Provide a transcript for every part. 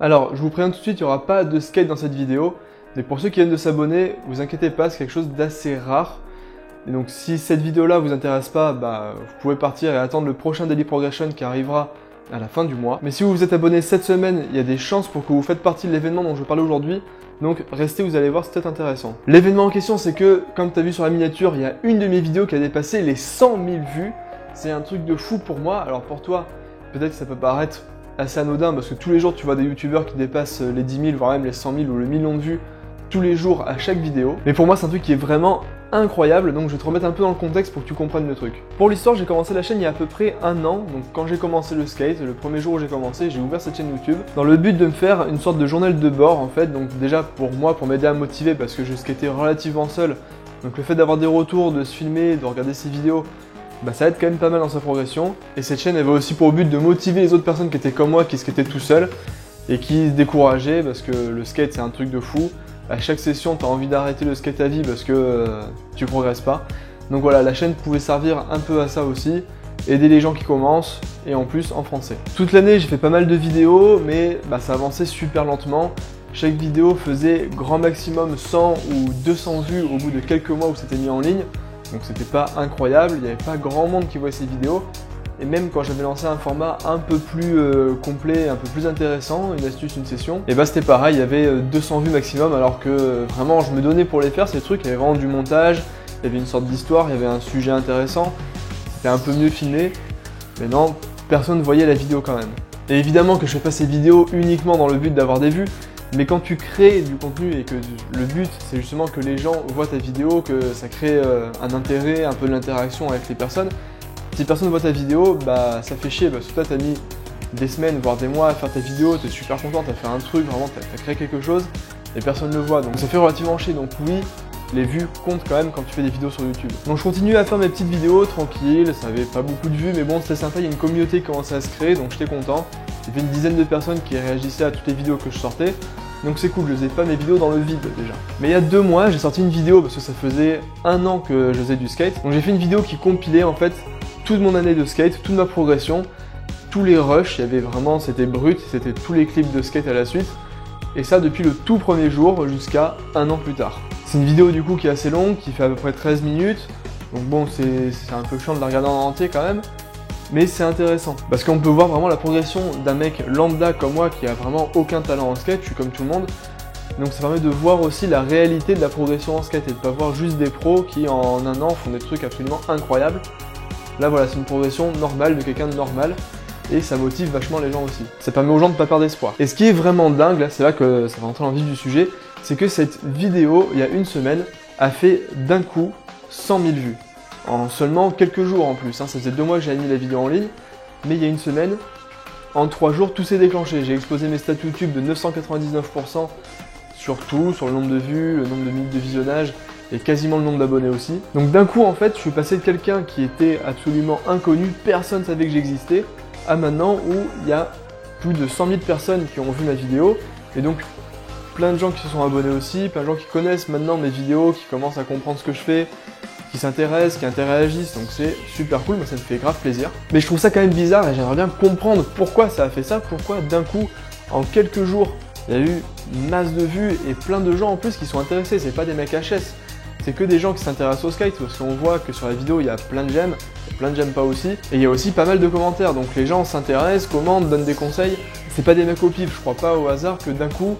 Alors, je vous préviens tout de suite, il n'y aura pas de skate dans cette vidéo. Mais pour ceux qui viennent de s'abonner, vous inquiétez pas, c'est quelque chose d'assez rare. Et donc si cette vidéo-là vous intéresse pas, vous pouvez partir et attendre le prochain Daily Progression qui arrivera à la fin du mois. Mais si vous vous êtes abonné cette semaine, il y a des chances pour que vous faites partie de l'événement dont je parlais aujourd'hui. Donc restez, vous allez voir, c'est peut-être intéressant. L'événement en question, c'est que, comme tu as vu sur la miniature, il y a une de mes vidéos qui a dépassé les 100 000 vues. C'est un truc de fou pour moi. Alors pour toi, peut-être que ça peut paraître assez anodin parce que tous les jours tu vois des youtubeurs qui dépassent les 10 000, voire même les 100 000 ou le million de vues tous les jours à chaque vidéo. Mais pour moi, c'est un truc qui est vraiment incroyable, donc je vais te remettre un peu dans le contexte pour que tu comprennes le truc. Pour l'histoire, j'ai commencé la chaîne il y a à peu près un an, donc quand j'ai commencé le skate, le premier jour où j'ai commencé, j'ai ouvert cette chaîne YouTube, dans le but de me faire une sorte de journal de bord en fait, donc déjà pour moi, pour m'aider à me motiver, parce que je skatais relativement seul, donc le fait d'avoir des retours, de se filmer, de regarder ces vidéos, ça aide quand même pas mal dans sa progression. Et cette chaîne, elle va aussi pour but de motiver les autres personnes qui étaient comme moi, qui skataient tout seul, et qui se décourageaient, parce que le skate c'est un truc de fou. À chaque session, tu as envie d'arrêter le skate à vie parce que tu progresses pas. Donc voilà, la chaîne pouvait servir un peu à ça aussi, aider les gens qui commencent, et en plus en français. Toute l'année, j'ai fait pas mal de vidéos, mais ça avançait super lentement. Chaque vidéo faisait grand maximum 100 ou 200 vues au bout de quelques mois où c'était mis en ligne. Donc c'était pas incroyable, il n'y avait pas grand monde qui voyait ces vidéos. Et même quand j'avais lancé un format un peu plus complet, un peu plus intéressant, une astuce, une session, et c'était pareil, il y avait 200 vues maximum, alors que vraiment je me donnais pour les faire ces trucs, il y avait vraiment du montage, il y avait une sorte d'histoire, il y avait un sujet intéressant, c'était un peu mieux filmé, mais non, personne ne voyait la vidéo quand même. Et évidemment que je fais pas ces vidéos uniquement dans le but d'avoir des vues, mais quand tu crées du contenu et que le but c'est justement que les gens voient ta vidéo, que ça crée un intérêt, un peu de l'interaction avec les personnes, si personne voit ta vidéo, ça fait chier parce que toi t'as mis des semaines voire des mois à faire ta vidéo, t'es super content, t'as fait un truc, vraiment t'as créé quelque chose et personne ne le voit, donc ça fait relativement chier. Donc oui, les vues comptent quand même quand tu fais des vidéos sur YouTube. Donc je continue à faire mes petites vidéos tranquilles, ça avait pas beaucoup de vues mais bon c'était sympa, il y a une communauté qui commençait à se créer donc j'étais content. Il y avait une dizaine de personnes qui réagissaient à toutes les vidéos que je sortais. Donc c'est cool, je faisais pas mes vidéos dans le vide déjà. Mais il y a 2 mois, j'ai sorti une vidéo parce que ça faisait un an que je faisais du skate. Donc j'ai fait une vidéo qui compilait en fait toute mon année de skate, toute ma progression, tous les rushs, il y avait vraiment, c'était brut, c'était tous les clips de skate à la suite. Et ça depuis le tout premier jour jusqu'à un an plus tard. C'est une vidéo du coup qui est assez longue, qui fait à peu près 13 minutes. Donc bon, c'est un peu chiant de la regarder en entier quand même. Mais c'est intéressant, parce qu'on peut voir vraiment la progression d'un mec lambda comme moi qui a vraiment aucun talent en skate, je suis comme tout le monde. Donc ça permet de voir aussi la réalité de la progression en skate et de pas voir juste des pros qui en un an font des trucs absolument incroyables. Là voilà, c'est une progression normale de quelqu'un de normal et ça motive vachement les gens aussi. Ça permet aux gens de pas perdre espoir. Et ce qui est vraiment dingue, là c'est là que ça va rentrer dans le vif du sujet, c'est que cette vidéo, il y a une semaine, a fait d'un coup 100 000 vues. En seulement quelques jours en plus, ça faisait 2 mois que j'avais mis la vidéo en ligne, mais il y a une semaine, en 3 jours, tout s'est déclenché. J'ai explosé mes stats YouTube de 999% sur tout, sur le nombre de vues, le nombre de minutes de visionnage et quasiment le nombre d'abonnés aussi. Donc d'un coup en fait, je suis passé de quelqu'un qui était absolument inconnu, personne ne savait que j'existais, à maintenant où il y a plus de 100 000 personnes qui ont vu ma vidéo, et donc plein de gens qui se sont abonnés aussi, plein de gens qui connaissent maintenant mes vidéos, qui commencent à comprendre ce que je fais, qui s'intéressent, qui interagissent, donc c'est super cool, moi ça me fait grave plaisir. Mais je trouve ça quand même bizarre et j'aimerais bien comprendre pourquoi ça a fait ça, pourquoi d'un coup, en quelques jours, il y a eu une masse de vues et plein de gens en plus qui sont intéressés, c'est pas des mecs HS, c'est que des gens qui s'intéressent au skate, parce qu'on voit que sur la vidéo il y a plein de j'aime, plein de j'aime pas aussi, et il y a aussi pas mal de commentaires, donc les gens s'intéressent, commentent, donnent des conseils, c'est pas des mecs au pif, je crois pas au hasard que d'un coup,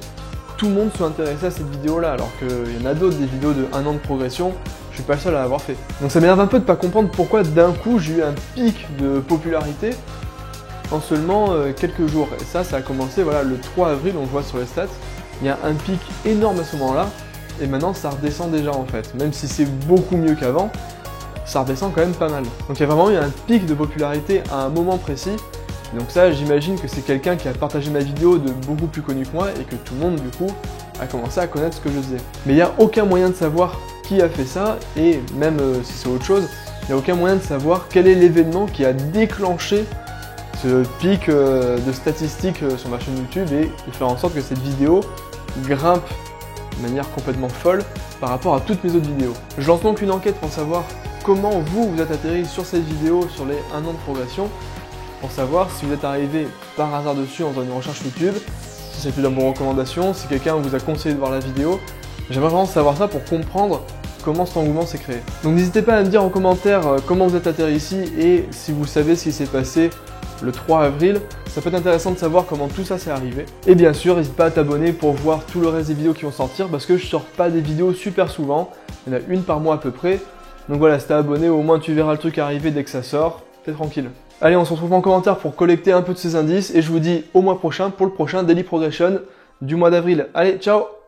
tout le monde soit intéressé à cette vidéo là, alors qu'il y en a d'autres, des vidéos de 1 an de progression, je suis pas le seul à l'avoir fait. Donc ça m'énerve un peu de pas comprendre pourquoi d'un coup j'ai eu un pic de popularité en seulement quelques jours. Et ça a commencé voilà, le 3 avril, on le voit sur les stats, il y a un pic énorme à ce moment-là, et maintenant ça redescend déjà en fait. Même si c'est beaucoup mieux qu'avant, ça redescend quand même pas mal. Donc il y a vraiment eu un pic de popularité à un moment précis. Donc ça, j'imagine que c'est quelqu'un qui a partagé ma vidéo de beaucoup plus connu que moi et que tout le monde, du coup, a commencé à connaître ce que je faisais. Mais il n'y a aucun moyen de savoir qui a fait ça, et même si c'est autre chose, il n'y a aucun moyen de savoir quel est l'événement qui a déclenché ce pic de statistiques sur ma chaîne YouTube et de faire en sorte que cette vidéo grimpe de manière complètement folle par rapport à toutes mes autres vidéos. Je lance donc une enquête pour savoir comment vous êtes atterri sur cette vidéo sur les 1 an de progression, pour savoir si vous êtes arrivé par hasard dessus en faisant une recherche YouTube, si c'est plus dans vos recommandations, si quelqu'un vous a conseillé de voir la vidéo. J'aimerais vraiment savoir ça pour comprendre comment cet engouement s'est créé. Donc n'hésitez pas à me dire en commentaire comment vous êtes atterri ici et si vous savez ce qui s'est passé le 3 avril. Ça peut être intéressant de savoir comment tout ça s'est arrivé. Et bien sûr, n'hésite pas à t'abonner pour voir tout le reste des vidéos qui vont sortir parce que je sors pas des vidéos super souvent. Il y en a une par mois à peu près. Donc voilà, si t'es abonné, au moins tu verras le truc arriver dès que ça sort. T'es tranquille. Allez, on se retrouve en commentaire pour collecter un peu de ces indices et je vous dis au mois prochain pour le prochain Daily Progression du mois d'avril. Allez, ciao!